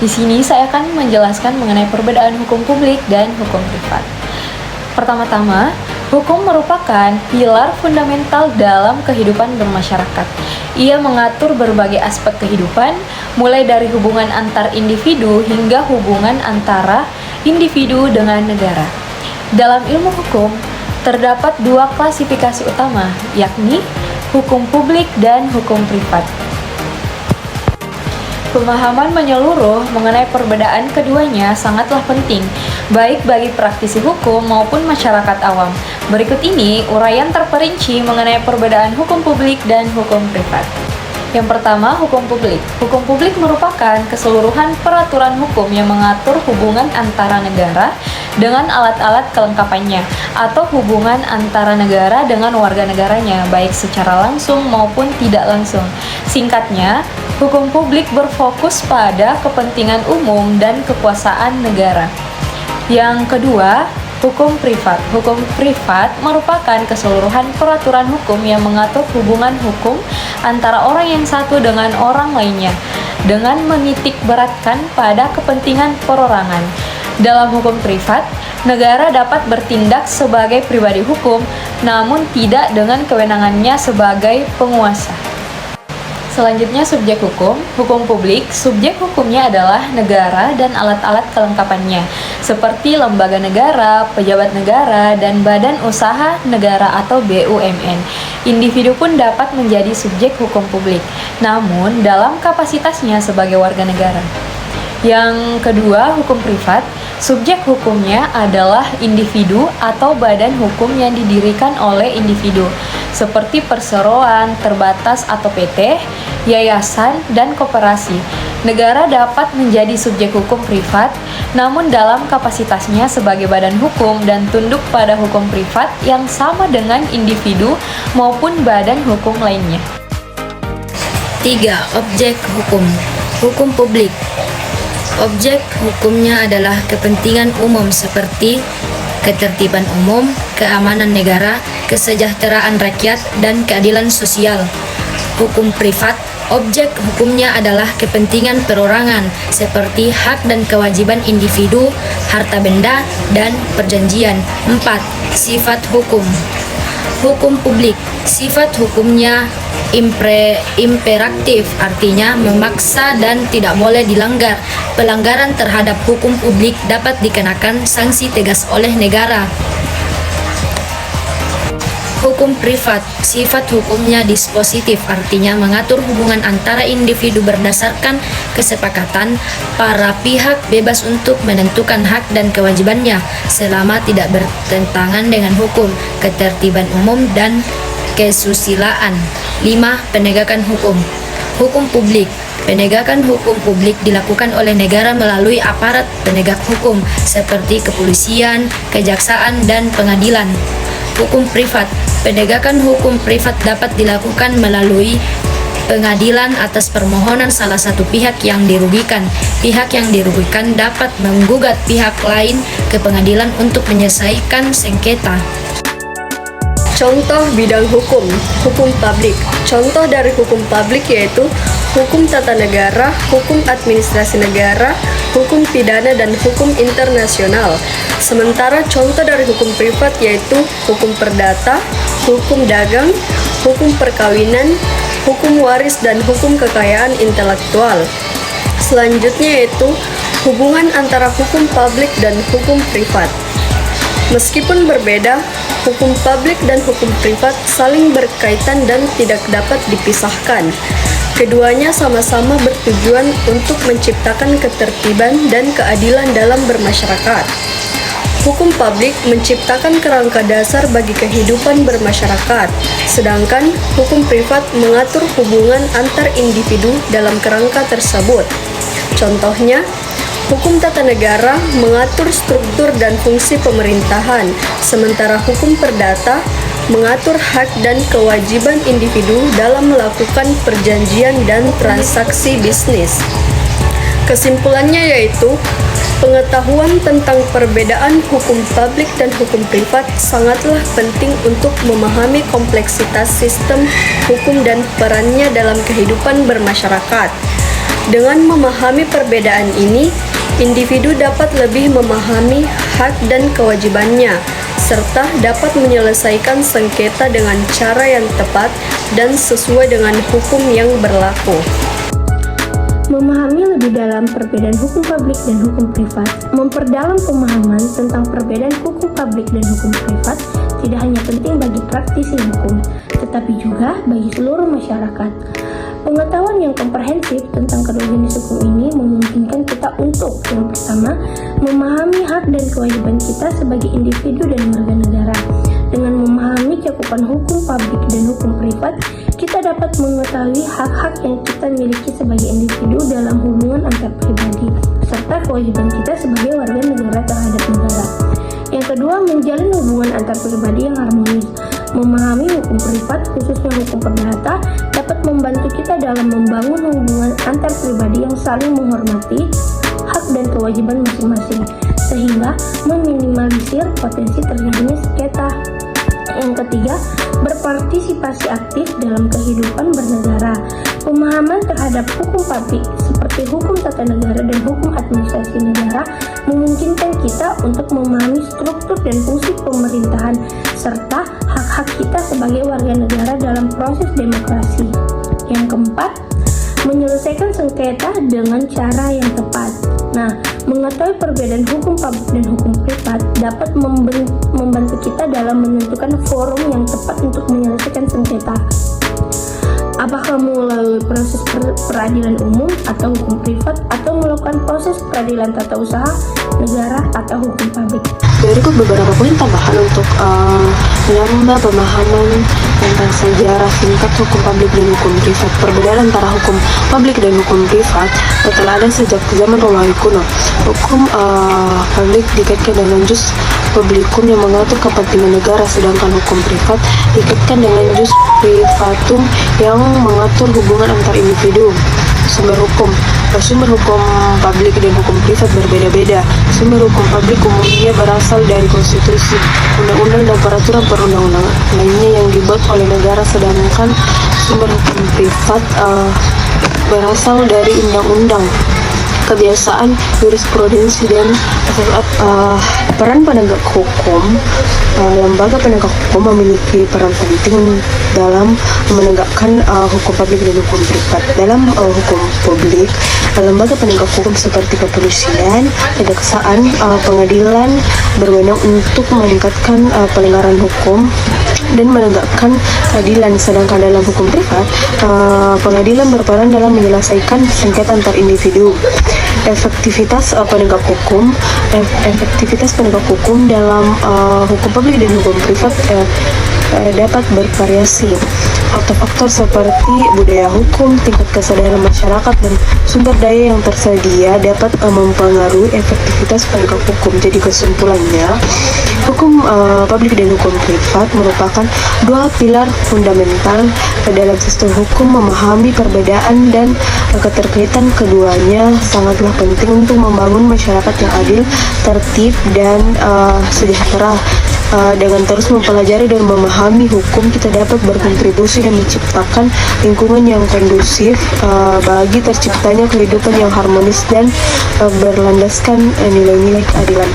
Di sini saya akan menjelaskan mengenai perbedaan hukum publik dan hukum privat. Pertama-tama, hukum merupakan pilar fundamental dalam kehidupan bermasyarakat. Ia mengatur berbagai aspek kehidupan, mulai dari hubungan antar individu hingga hubungan antara individu dengan negara. Dalam ilmu hukum, terdapat dua klasifikasi utama, yakni hukum publik dan hukum privat. Pemahaman menyeluruh mengenai perbedaan keduanya sangatlah penting, baik bagi praktisi hukum maupun masyarakat awam. Berikut ini uraian terperinci mengenai perbedaan hukum publik dan hukum privat. Yang pertama, hukum publik. Hukum publik merupakan keseluruhan peraturan hukum yang mengatur hubungan antara negara dengan alat-alat kelengkapannya, atau hubungan antara negara dengan warga negaranya, baik secara langsung maupun tidak langsung. Singkatnya, hukum publik berfokus pada kepentingan umum dan kekuasaan negara. Yang kedua, hukum privat. Hukum privat merupakan keseluruhan peraturan hukum yang mengatur hubungan hukum antara orang yang satu dengan orang lainnya, dengan menitik beratkan pada kepentingan perorangan. Dalam hukum privat, negara dapat bertindak sebagai pribadi hukum, namun tidak dengan kewenangannya sebagai penguasa. Selanjutnya, subjek hukum. Hukum publik, subjek hukumnya adalah negara dan alat-alat kelengkapannya, seperti lembaga negara, pejabat negara, dan badan usaha negara atau BUMN. Individu pun dapat menjadi subjek hukum publik, namun dalam kapasitasnya sebagai warga negara. Yang kedua, hukum privat. Subjek hukumnya adalah individu atau badan hukum yang didirikan oleh individu, seperti perseroan, terbatas atau PT, yayasan, dan koperasi. Negara dapat menjadi subjek hukum privat, namun dalam kapasitasnya sebagai badan hukum dan tunduk pada hukum privat yang sama dengan individu maupun badan hukum lainnya. 3. Objek hukum. Hukum publik. Objek hukumnya adalah kepentingan umum seperti ketertiban umum, keamanan negara, kesejahteraan rakyat, dan keadilan sosial. Hukum privat, objek hukumnya adalah kepentingan perorangan seperti hak dan kewajiban individu, harta benda, dan perjanjian. 4. Sifat hukum. Hukum publik, sifat hukumnya imperatif, artinya memaksa dan tidak boleh dilanggar. Pelanggaran terhadap hukum publik dapat dikenakan sanksi tegas oleh negara. Hukum privat, sifat hukumnya dispositif, artinya mengatur hubungan antara individu berdasarkan kesepakatan. Para pihak bebas untuk menentukan hak dan kewajibannya selama tidak bertentangan dengan hukum, ketertiban umum, dan kesusilaan. 5. Penegakan hukum. Hukum publik. Penegakan hukum publik dilakukan oleh negara melalui aparat penegak hukum seperti kepolisian, kejaksaan, dan pengadilan. Hukum privat. Penegakan hukum privat dapat dilakukan melalui pengadilan atas permohonan salah satu pihak yang dirugikan. Pihak yang dirugikan dapat menggugat pihak lain ke pengadilan untuk menyelesaikan sengketa. Contoh bidang hukum, hukum publik. Contoh dari hukum publik yaitu hukum tata negara, hukum administrasi negara, hukum pidana, dan hukum internasional. Sementara contoh dari hukum privat yaitu hukum perdata, hukum dagang, hukum perkawinan, hukum waris, dan hukum kekayaan intelektual. Selanjutnya yaitu hubungan antara hukum publik dan hukum privat. Meskipun berbeda, hukum publik dan hukum privat saling berkaitan dan tidak dapat dipisahkan. Keduanya sama-sama bertujuan untuk menciptakan ketertiban dan keadilan dalam bermasyarakat. Hukum publik menciptakan kerangka dasar bagi kehidupan bermasyarakat, sedangkan hukum privat mengatur hubungan antar individu dalam kerangka tersebut. Contohnya, hukum tata negara mengatur struktur dan fungsi pemerintahan, sementara hukum perdata mengatur hak dan kewajiban individu dalam melakukan perjanjian dan transaksi bisnis. Kesimpulannya yaitu, pengetahuan tentang perbedaan hukum publik dan hukum privat sangatlah penting untuk memahami kompleksitas sistem hukum dan perannya dalam kehidupan bermasyarakat. Dengan memahami perbedaan ini, individu dapat lebih memahami hak dan kewajibannya, serta dapat menyelesaikan sengketa dengan cara yang tepat dan sesuai dengan hukum yang berlaku. Memahami lebih dalam perbedaan hukum publik dan hukum privat, memperdalam pemahaman tentang perbedaan hukum publik dan hukum privat tidak hanya penting bagi praktisi hukum, tetapi juga bagi seluruh masyarakat. Pengetahuan yang komprehensif tentang kedua jenis hukum ini memungkinkan kita untuk, yang pertama, memahami hak dan kewajiban kita sebagai individu dan warga negara. Dengan memahami cakupan hukum publik dan hukum privat, kita dapat mengetahui hak-hak yang kita miliki sebagai individu dalam hubungan antar pribadi, serta kewajiban kita sebagai warga negara terhadap negara. Yang kedua, menjalin hubungan antar pribadi yang harmonis. Memahami hukum privat, khususnya hukum perdata, dapat membantu kita dalam membangun hubungan antar pribadi yang saling menghormati hak dan kewajiban masing-masing, sehingga meminimalisir potensi terjadinya sengketa. Yang ketiga, berpartisipasi aktif dalam kehidupan bernegara. Pemahaman terhadap hukum publik seperti hukum tata negara dan hukum administrasi negara memungkinkan kita untuk memahami struktur dan fungsi pemerintahan serta hak-hak kita sebagai warga negara dalam proses demokrasi. Yang keempat, menyelesaikan sengketa dengan cara yang tepat. Nah, mengetahui perbedaan hukum publik dan hukum privat dapat membantu kita dalam menentukan forum yang tepat untuk menyelesaikan sengketa. Apakah melalui proses peradilan umum atau hukum privat, atau melakukan proses peradilan tata usaha negara atau hukum publik. Berikut beberapa poin tambahan untuk menambah pemahaman tentang sejarah singkat hukum publik dan hukum privat. Perbedaan antara hukum publik dan hukum privat telah ada sejak zaman Romawi kuno. Hukum publik dikaitkan dengan jus publikum yang mengatur kepentingan negara, sedangkan hukum privat dikaitkan dengan jus privatum yang mengatur hubungan antar individu. Sumber hukum publik dan hukum privat berbeda-beda. Sumber hukum publik umumnya berasal dari konstitusi, undang-undang dan peraturan perundang-undangan lainnya yang dibuat oleh negara, sedangkan sumber hukum privat berasal dari undang-undang, kebiasaan, jurisprudensi, dan peran penegak hukum. Lembaga penegak hukum memiliki peran penting dalam menegakkan hukum publik dan hukum privat. Dalam hukum publik, lembaga penegak hukum seperti kepolisian, kejaksaan, pengadilan berwenang untuk meningkatkan pelanggaran hukum dan menegakkan keadilan. Sedangkan dalam hukum privat, pengadilan berperan dalam menyelesaikan sengketa antar individu. Efektivitas penegak hukum dalam hukum publik dan hukum privat dapat bervariasi. Faktor-faktor seperti budaya hukum, tingkat kesadaran masyarakat, dan sumber daya yang tersedia dapat mempengaruhi efektivitas penegak hukum. Jadi kesimpulannya, hukum publik dan hukum privat merupakan dua pilar fundamental dalam sistem hukum. Memahami perbedaan dan keterkaitan keduanya sangatlah penting untuk membangun masyarakat yang adil, tertib, dan sejahtera. Dengan terus mempelajari dan memahami hukum, kita dapat berkontribusi dan menciptakan lingkungan yang kondusif bagi terciptanya kehidupan yang harmonis dan berlandaskan nilai-nilai keadilan.